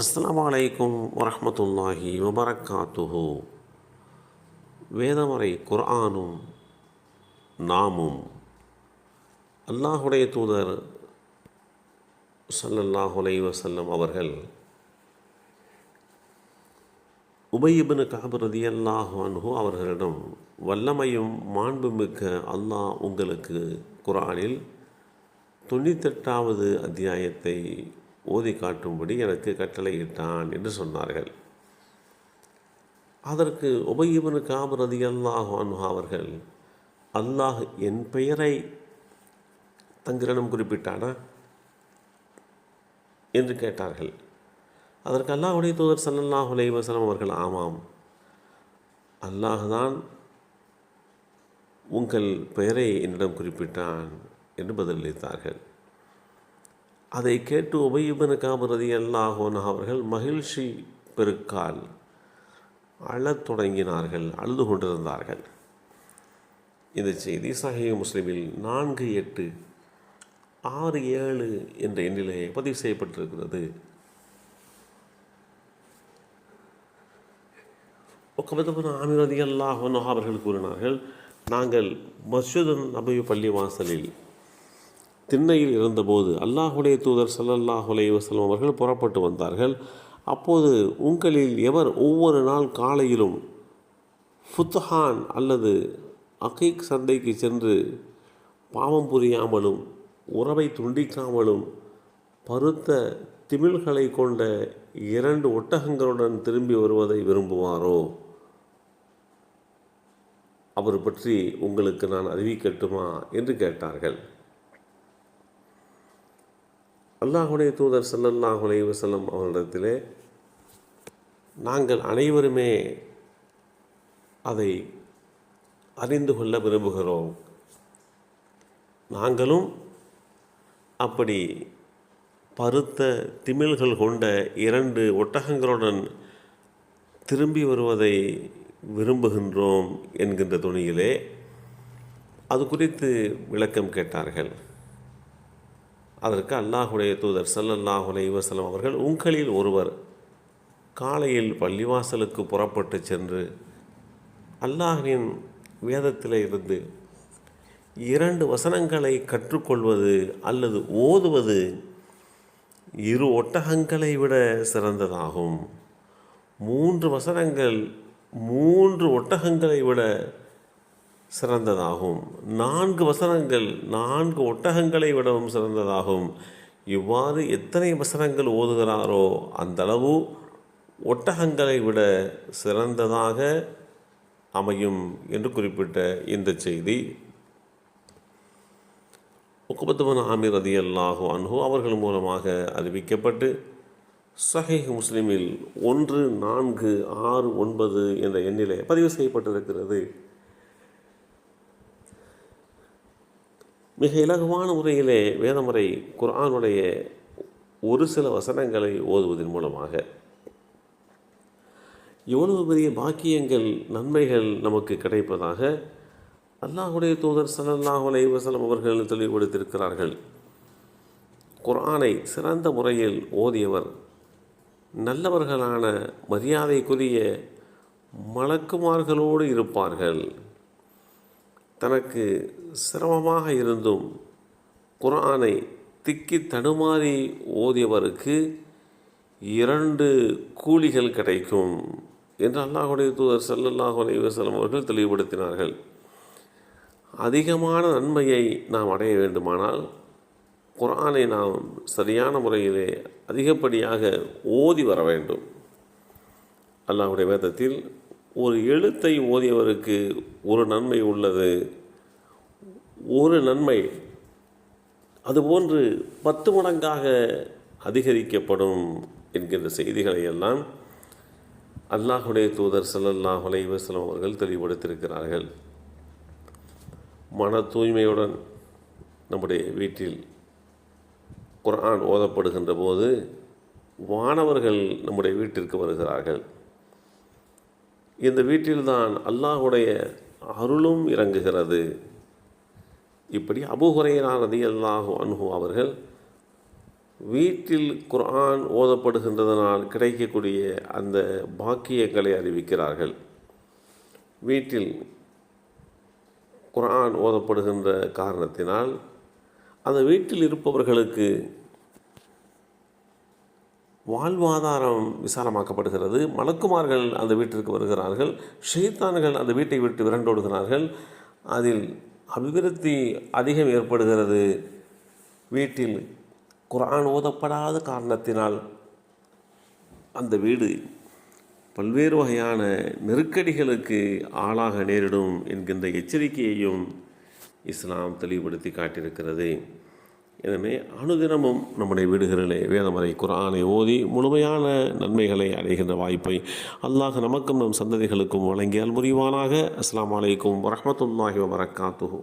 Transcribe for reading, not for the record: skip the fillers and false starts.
அஸ்ஸலாமு அலைக்கும் வரஹ்மத்துல்லாஹி வபரக்காத்துஹு. வேதமறை குர்ஆனும் நாமும் அல்லாஹுடைய தூதர் ஸல்லல்லாஹு அலைஹி வஸல்லம் அவர்கள் உபய் இப்னு கஅப் ரலியல்லாஹு அன்ஹு அவர்களிடம், வல்லமையும் மாண்புமிக்க அல்லாஹ் உங்களுக்கு குர்ஆனில் 98வது அத்தியாயத்தை ஓதி காட்டும்படி எனக்கு கட்டளையிட்டான் என்று சொன்னார்கள். அதற்கு உபய் இப்னு கஅப் ரலியல்லாஹு அன்ஹு அவர்கள், அல்லாஹ் என் பெயரை தங்களிடம் குறிப்பிட்டானா என்று கேட்டார்கள். அதற்கு அல்லாஹ்வுடைய தூதர் ஸல்லல்லாஹு அலைஹி வஸல்லம் அவர்கள், ஆமாம், அல்லாஹ் தான் உங்கள் பெயரை என்னிடம் குறிப்பிட்டான் என்று பதிலளித்தார்கள். அதை கேட்டு உபய் இப்னு கஅப் ரலியல்லாஹு அன்ஹு அவர்கள் மகிழ்ச்சி பெருக்கால் அழத் தொடங்கினார்கள், அழுது கொண்டிருந்தார்கள். இந்த செய்தி சஹீஹ் முஸ்லிமில் 4867 என்ற எண்ணிலே பதிவு செய்யப்பட்டிருக்கிறது. உக்பத் இப்னு ஆமிர் ரலியல்லாஹு அன்ஹு அவர்கள் கூறினார்கள், நாங்கள் மஸ்ஜிது நபவி பள்ளி வாசலில் திண்ணையில் இருந்தபோது அல்லாஹுடைய தூதர் ஸல்லல்லாஹு அலைஹி வஸல்லம் அவர்கள் புறப்பட்டு வந்தார்கள். அப்போது உங்களில் எவர் ஒவ்வொரு நாள் காலையிலும் ஃபுத்ஹான் அல்லது அகீக் சந்தைக்கு சென்று பாவம் புரியாமலும் உறவை துண்டிக்காமலும் பருத்த திமில்களை கொண்ட 2 ஒட்டகங்களுடன் திரும்பி வருவதை விரும்புவாரோ, அவர் பற்றி உங்களுக்கு நான் அறிவிக்கட்டுமா என்று கேட்டார்கள். அல்லாஹுடைய தூதர் ஸல்லல்லாஹு அலைஹி வஸல்லம் அவர்களிடத்திலே, நாங்கள் அனைவருமே அதை அறிந்து கொள்ள விரும்புகிறோம், நாங்களும் அப்படி பருத்த திமில்கள் கொண்ட 2 ஒட்டகங்களுடன் திரும்பி வருவதை விரும்புகின்றோம் என்கின்ற துணியிலே அது குறித்து விளக்கம் கேட்டார்கள். அதற்கு அல்லாஹுடைய தூதர் ஸல்லல்லாஹு அலைஹி வஸல்லம் அவர்கள், உங்களில் ஒருவர் காலையில் பள்ளிவாசலுக்கு புறப்பட்டு சென்று அல்லாஹ்வின் வேதத்தில் இருந்து 2 வசனங்களை கற்றுக்கொள்வது அல்லது ஓதுவது 2 ஒட்டகங்களை விட சிறந்ததாகும். 3 வசனங்கள் 3 ஒட்டகங்களை விட சிறந்ததாகும். 4 வசனங்கள் 4 ஒட்டகங்களை விடவும் சிறந்ததாகும். இவ்வாறு எத்தனை வசனங்கள் ஓதுகிறாரோ அந்தளவு ஒட்டகங்களை விட சிறந்ததாக அமையும் என்று குறிப்பிட்ட இந்த செய்தி உக்பத் இப்னு ஆமிர் ரலியல்லாஹு அன்ஹு அவர்கள் மூலமாக அறிவிக்கப்பட்டு சஹீஹ் முஸ்லிமில் 1469 என்ற எண்ணிலே பதிவு செய்யப்பட்டிருக்கிறது. மிக இலகுவான முறையிலே வேதமுறை குர்ஆனுடைய ஒரு சில வசனங்களை ஓதுவதன் மூலமாக எவ்வளவு பெரிய பாக்கியங்கள், நன்மைகள் நமக்கு கிடைப்பதாக அல்லாஹுடைய தூதர் ஸல்லல்லாஹு அலைஹி வஸல்லம் அவர்கள் தெளிவுபடுத்தியிருக்கிறார்கள். குர்ஆனை சிறந்த முறையில் ஓதியவர் நல்லவர்களான மரியாதைக்குரிய மலக்குமார்களோடு இருப்பார்கள். தனக்கு சிரமமாக இருந்தும் குர்ஆனை திக்கி தடுமாறி ஓதியவருக்கு 2 கூலிகள் கிடைக்கும் என்று அல்லாஹுடைய தூதர் ஸல்லல்லாஹு அலைஹி வஸல்லம் அவர்கள் தெளிவுபடுத்தினார்கள். அதிகமான நன்மையை நாம் அடைய வேண்டுமானால் குர்ஆனை நாம் சரியான முறையிலே அதிகப்படியாக ஓதி வர வேண்டும். அல்லாஹுடைய வேதத்தில் ஒரு எழுத்தை ஓதியவருக்கு ஒரு நன்மை உள்ளது, ஒரு நன்மை அதுபோன்று 10 மடங்காக அதிகரிக்கப்படும் என்கின்ற செய்திகளை எல்லாம் அல்லாஹுடைய தூதர் ஸல்லல்லாஹு அலைஹி வஸல்லம் அவர்கள் தெளிவுபடுத்தியிருக்கிறார்கள். மன தூய்மையுடன் நம்முடைய வீட்டில் குர்ஆன் ஓதப்படுகின்ற போது வானவர்கள் நம்முடைய வீட்டிற்கு வருகிறார்கள். இந்த வீட்டில்தான் அல்லாஹுடைய அருளும் இறங்குகிறது. இப்படி அபூ ஹுரைரா ரலியல்லாஹு அன்ஹு அவர்கள் வீட்டில் குர்ஆன் ஓதப்படுகின்றதனால் கிடைக்கக்கூடிய அந்த பாக்கியங்களை அறிவிக்கிறார்கள். வீட்டில் குர்ஆன் ஓதப்படுகின்ற காரணத்தினால் அந்த வீட்டில் இருப்பவர்களுக்கு வாழ்வாதாரம் விசாலமாக்கப்படுகிறது. மலக்குமார்கள் அந்த வீட்டிற்கு வருகிறார்கள், ஷைத்தான்கள் அந்த வீட்டை விட்டு விரண்டோடுகிறார்கள். அதில் அபிவிருத்தி அதிகம் ஏற்படுகிறது. வீட்டில் குர்ஆன் ஓதப்படாத காரணத்தினால் அந்த வீடு பல்வேறு வகையான நெருக்கடிகளுக்கு ஆளாக நேரிடும் என்கின்ற எச்சரிக்கையையும் இஸ்லாம் தெளிவுபடுத்தி காட்டியிருக்கிறது. எனவே அனுதினமும் நம்முடைய வீடுகளிலே வேதமறை குர்ஆனை ஓதி முழுமையான நன்மைகளை அடைகின்ற வாய்ப்பை அல்லாஹ் நமக்கும் நம் சந்ததிகளுக்கும் வழங்கியால் புரிவானாக. அஸ்ஸலாமு அலைக்கும் வரஹ்மத்துல்லாஹி வபரகாத்துஹு.